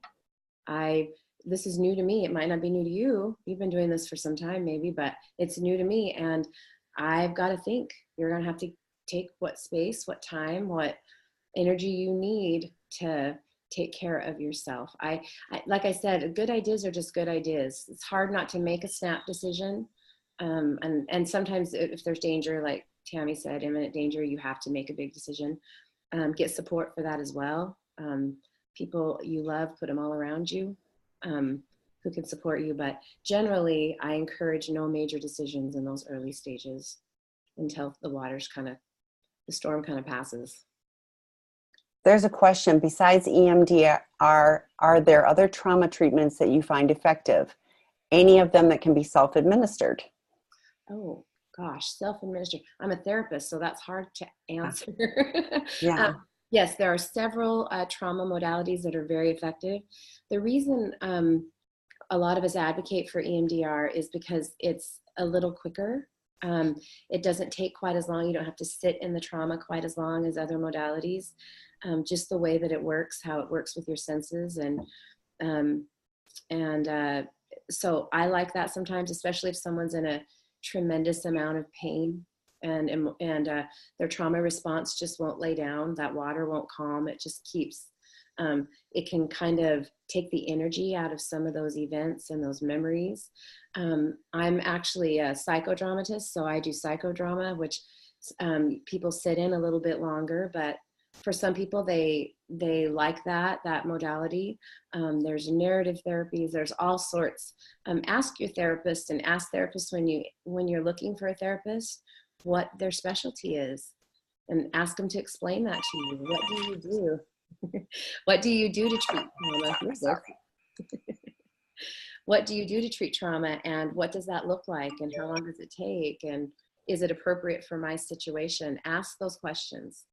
This is new to me. It might not be new to you. You've been doing this for some time maybe, but it's new to me, and I've got to think. You're going to have to take what space, what time, what energy you need to take care of yourself. I like I said, good ideas are just good ideas. It's hard not to make a snap decision. And sometimes if there's danger, like Tammy said, imminent danger, you have to make a big decision. Get support for that as well. People you love, put them all around you. Who can support you. But generally, I encourage no major decisions in those early stages until the storm kind of passes.
There's a question, besides EMDR, are there other trauma treatments that you find effective? Any of them that can be self-administered?
Oh, gosh, self-administered. I'm a therapist, so that's hard to answer.
Yeah.
Yes, there are several trauma modalities that are very effective. The reason a lot of us advocate for EMDR is because it's a little quicker. It doesn't take quite as long. You don't have to sit in the trauma quite as long as other modalities. Just the way that it works, how it works with your senses, and so I like that sometimes, especially if someone's in tremendous amount of pain, and their trauma response just won't lay down. That water won't calm. It just keeps, it can kind of take the energy out of some of those events and those memories. I'm actually a psychodramatist, so I do psychodrama, which people sit in a little bit longer, but for some people, they like that modality. There's narrative therapies. There's all sorts. Ask your therapist, and ask therapists when you're looking for a therapist what their specialty is, and ask them to explain that to you. What do you do? What do you do to treat trauma?
I'm sorry.
What do you do to treat trauma, and what does that look like, and how long does it take, and is it appropriate for my situation? Ask those questions.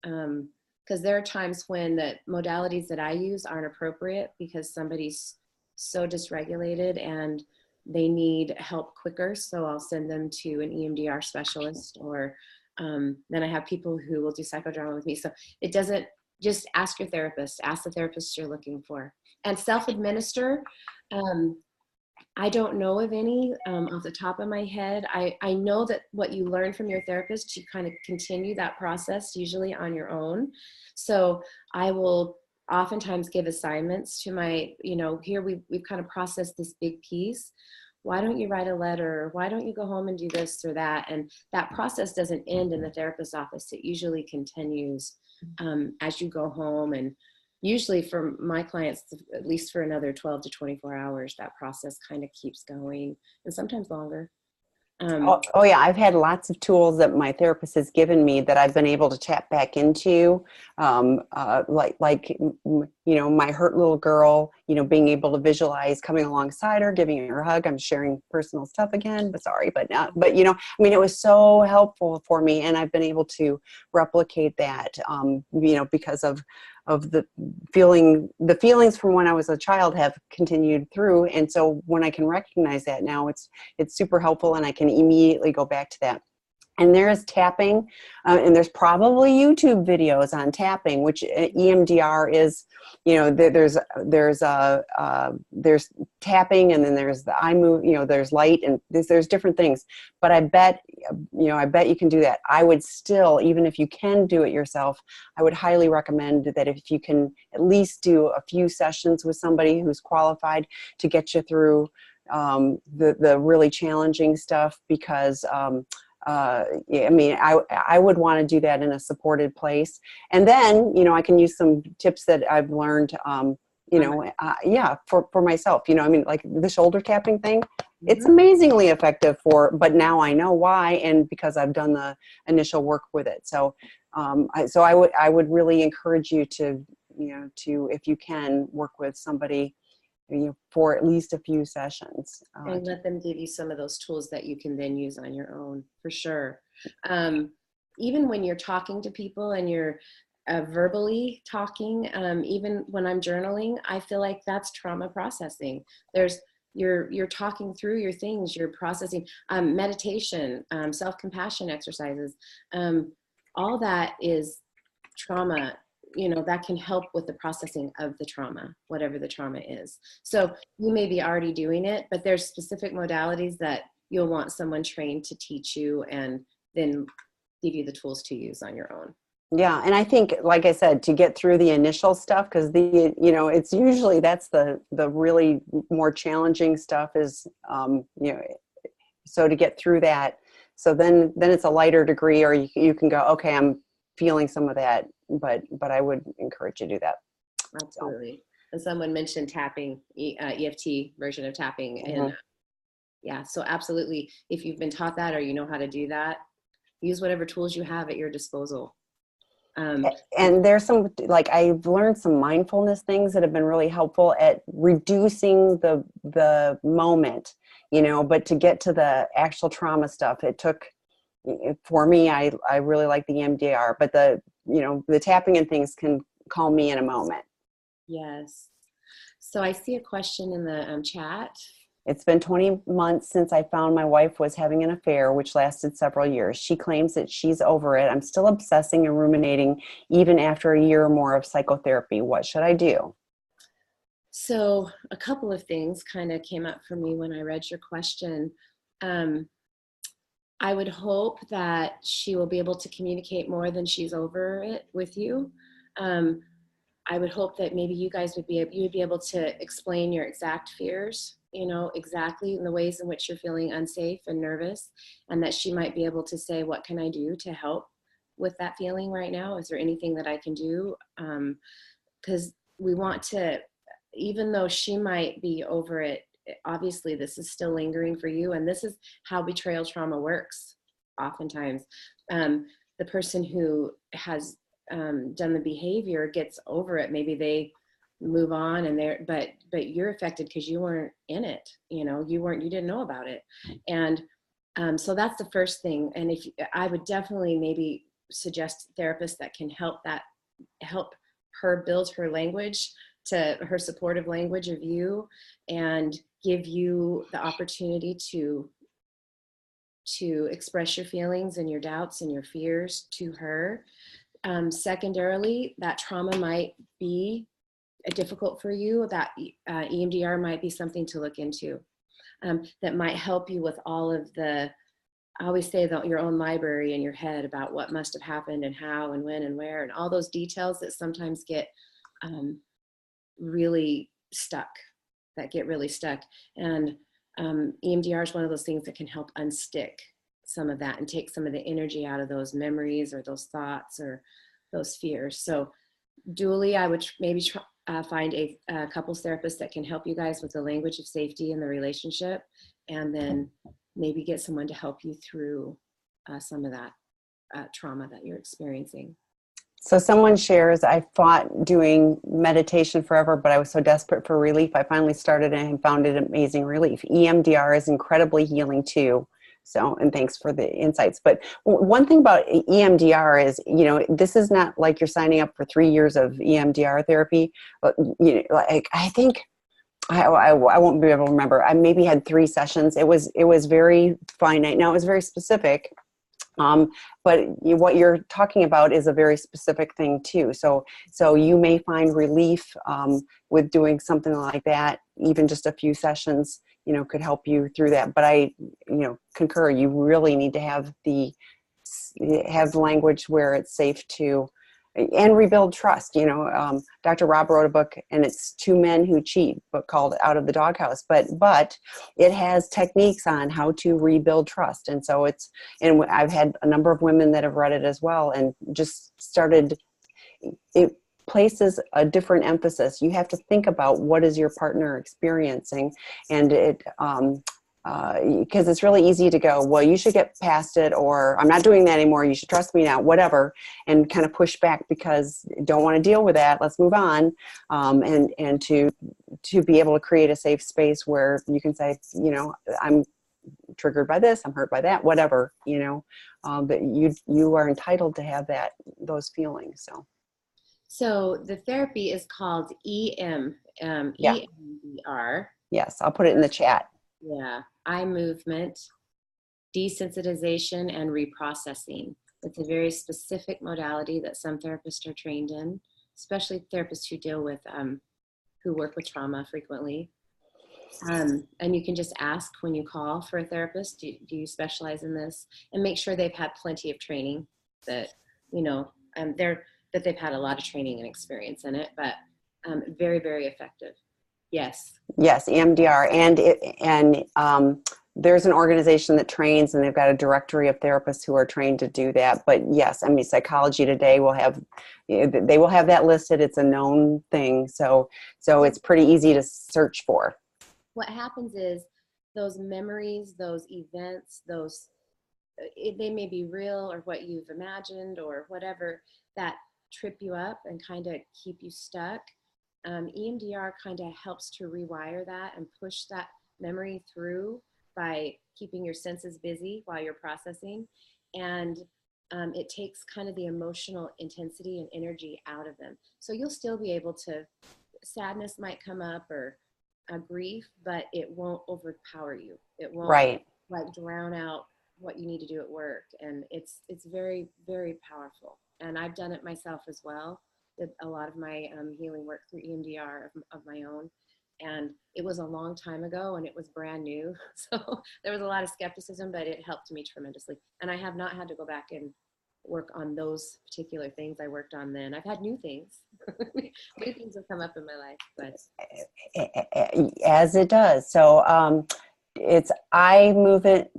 Because there are times when the modalities that I use aren't appropriate because somebody's so dysregulated and they need help quicker. So I'll send them to an EMDR specialist, or then I have people who will do psychodrama with me. So it doesn't, just ask your therapist, ask the therapist you're looking for. And self-administer, I don't know of any off the top of my head. I know that what you learn from your therapist, you kind of continue that process usually on your own. So I will oftentimes give assignments to my, here we've kind of processed this big piece. Why don't you write a letter? Why don't you go home and do this or that? And that process doesn't end in the therapist's office. It usually continues as you go home, and usually for my clients, at least for another 12 to 24 hours, that process kind of keeps going, and sometimes longer.
Oh yeah, I've had lots of tools that my therapist has given me that I've been able to tap back into, like my hurt little girl, being able to visualize coming alongside her, giving her a hug. I'm sharing personal stuff again, but sorry, but it was so helpful for me, and I've been able to replicate that, because of the feelings from when I was a child have continued through. And so when I can recognize that now, it's super helpful, and I can immediately go back to that. And there's tapping, and there's probably YouTube videos on tapping, which EMDR is, there's tapping, and then there's the eye move, there's light, and there's different things. But I bet you can do that. I would still, even if you can do it yourself, I would highly recommend that if you can at least do a few sessions with somebody who's qualified to get you through the really challenging stuff, because I would want to do that in a supported place. And then, I can use some tips that I've learned, for myself, like the shoulder tapping thing, it's amazingly effective but now I know why, and because I've done the initial work with it. So, I would really encourage you to, if you can, work with somebody, for at least a few sessions.
And let them give you some of those tools that you can then use on your own, for sure. Even when you're talking to people and you're verbally talking, even when I'm journaling, I feel like that's trauma processing. You're talking through your things, you're processing. Meditation, self-compassion exercises, all that is trauma. That can help with the processing of the trauma, whatever the trauma is. So you may be already doing it, but there's specific modalities that you'll want someone trained to teach you, and then give you the tools to use on your own.
Yeah. And I think, like I said, to get through the initial stuff, because it's usually, that's the really more challenging stuff is, so to get through that. So then it's a lighter degree, or you can go, okay, I'm feeling some of that, but I would encourage you to do that.
Absolutely. And someone mentioned tapping, EFT version of tapping. And so absolutely, if you've been taught that, or you know how to do that, use whatever tools you have at your disposal.
And there's some, like, I've learned some mindfulness things that have been really helpful at reducing the moment, but to get to the actual trauma stuff, it took, for me, I really like the EMDR, but the tapping and things can calm me in a moment.
Yes. So I see a question in the chat.
It's been 20 months since I found my wife was having an affair, which lasted several years. She claims that she's over it. I'm still obsessing and ruminating even after a year or more of psychotherapy. What should I do?
So a couple of things kind of came up for me when I read your question. I would hope that she will be able to communicate more than she's over it with you. Um, I would hope that maybe you guys would you would be able to explain your exact fears, exactly in the ways in which you're feeling unsafe and nervous, and that she might be able to say, what can I do to help with that feeling right now? Is there anything that I can do? Because we want to, even though she might be over it, obviously this is still lingering for you. And this is how betrayal trauma works oftentimes. The person who has done the behavior gets over it. Maybe they move on and but you're affected because you weren't in it. You didn't know about it. And so that's the first thing. And if I would definitely maybe suggest therapists that can help her build her language, to her supportive language of you, and give you the opportunity to express your feelings and your doubts and your fears to her. Secondarily, that trauma might be difficult for you. That EMDR might be something to look into, that might help you with all of the, I always say, your own library in your head about what must have happened and how and when and where, and all those details that sometimes get um, really stuck, And EMDR is one of those things that can help unstick some of that and take some of the energy out of those memories or those thoughts or those fears. So dually, I would maybe find a couples therapist that can help you guys with the language of safety in the relationship, and then maybe get someone to help you through some of that trauma that you're experiencing.
So someone shares, I fought doing meditation forever, but I was so desperate for relief. I finally started and found it amazing relief. EMDR is incredibly healing too. So, and thanks for the insights. But one thing about EMDR is, this is not like you're signing up for 3 years of EMDR therapy. But, like, I think I won't be able to remember. I maybe had 3 sessions. It was very finite. Now it was very specific. But what you're talking about is a very specific thing too. So you may find relief with doing something like that. Even just a few sessions, could help you through that. But I, concur. You really need to have language where it's safe to, and rebuild trust. Dr. Rob wrote a book, and it's Two Men Who Cheat, but called Out of the Doghouse. But it has techniques on how to rebuild trust, and so and I've had a number of women that have read it as well, and just started. It places a different emphasis. You have to think about what is your partner experiencing, and because it's really easy to go, well, you should get past it, or I'm not doing that anymore, you should trust me now, whatever, and kind of push back because don't want to deal with that, let's move on. And to be able to create a safe space where you can say, I'm triggered by this, I'm hurt by that, whatever, but you are entitled to have those feelings.
So the therapy is called
Yeah.
EMDR.
Yes, I'll put it in the chat.
Yeah, eye movement, desensitization, and reprocessing. It's a very specific modality that some therapists are trained in, especially therapists who work with trauma frequently. And you can just ask when you call for a therapist, do you specialize in this? And make sure they've had plenty of training, that, that they've had a lot of training and experience in it, but very, very effective. Yes.
Yes, EMDR, and there's an organization that trains, and they've got a directory of therapists who are trained to do that. But yes, I mean, Psychology Today will have that listed. It's a known thing, so it's pretty easy to search for.
What happens is those memories, those events, they may be real or what you've imagined or whatever, that trip you up and kind of keep you stuck. EMDR kind of helps to rewire that and push that memory through by keeping your senses busy while you're processing. And it takes kind of the emotional intensity and energy out of them. So you'll still be able to, sadness might come up or grief, but it won't overpower you. It won't
Right.
like drown out what you need to do at work. And it's very, very powerful. And I've done it myself as well. Did a lot of my healing work through EMDR of my own. And it was a long time ago and it was brand new. So there was a lot of skepticism, but it helped me tremendously. And I have not had to go back and work on those particular things I worked on then. I've had new things. New things have come up in my life, but
as it does. So it's eye movement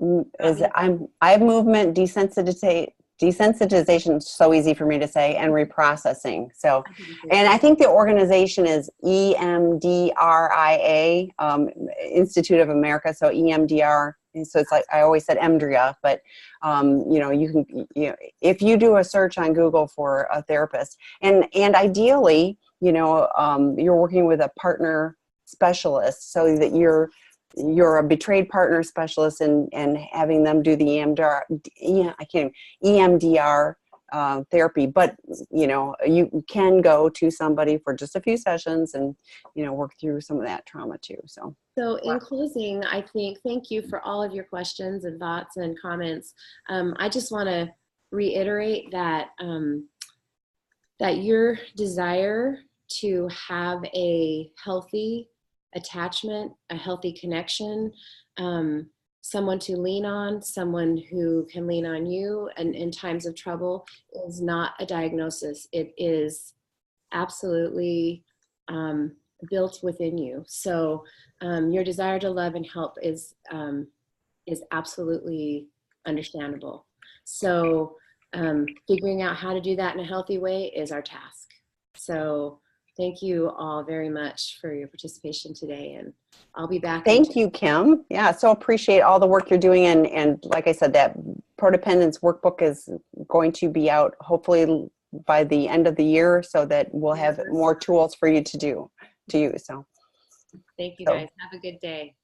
eye movement desensitization, so easy for me to say, and reprocessing. So, and I think the organization is EMDRIA, Institute of America. So EMDR. So it's like, I always said EMDRIA, but you know, you can, you know, if you do a search on Google for a therapist, and ideally, you know, you're working with a partner specialist, so that you're a betrayed partner specialist, and having them do the EMDR therapy. But you know, you can go to somebody for just a few sessions and, you know, work through some of that trauma too. So
in closing, I think, thank you for all of your questions and thoughts and comments. I just want to reiterate that that your desire to have a healthy attachment, a healthy connection, someone to lean on, someone who can lean on you and in times of trouble, is not a diagnosis. It is absolutely built within you. So your desire to love and help is absolutely understandable. So figuring out how to do that in a healthy way is our task. So thank you all very much for your participation today, and I'll be back.
Thank you, Kim. Yeah, so appreciate all the work you're doing, and like I said, that Prodependence workbook is going to be out hopefully by the end of the year, so that we'll have more tools for you to use. So
thank you guys. Have a good day.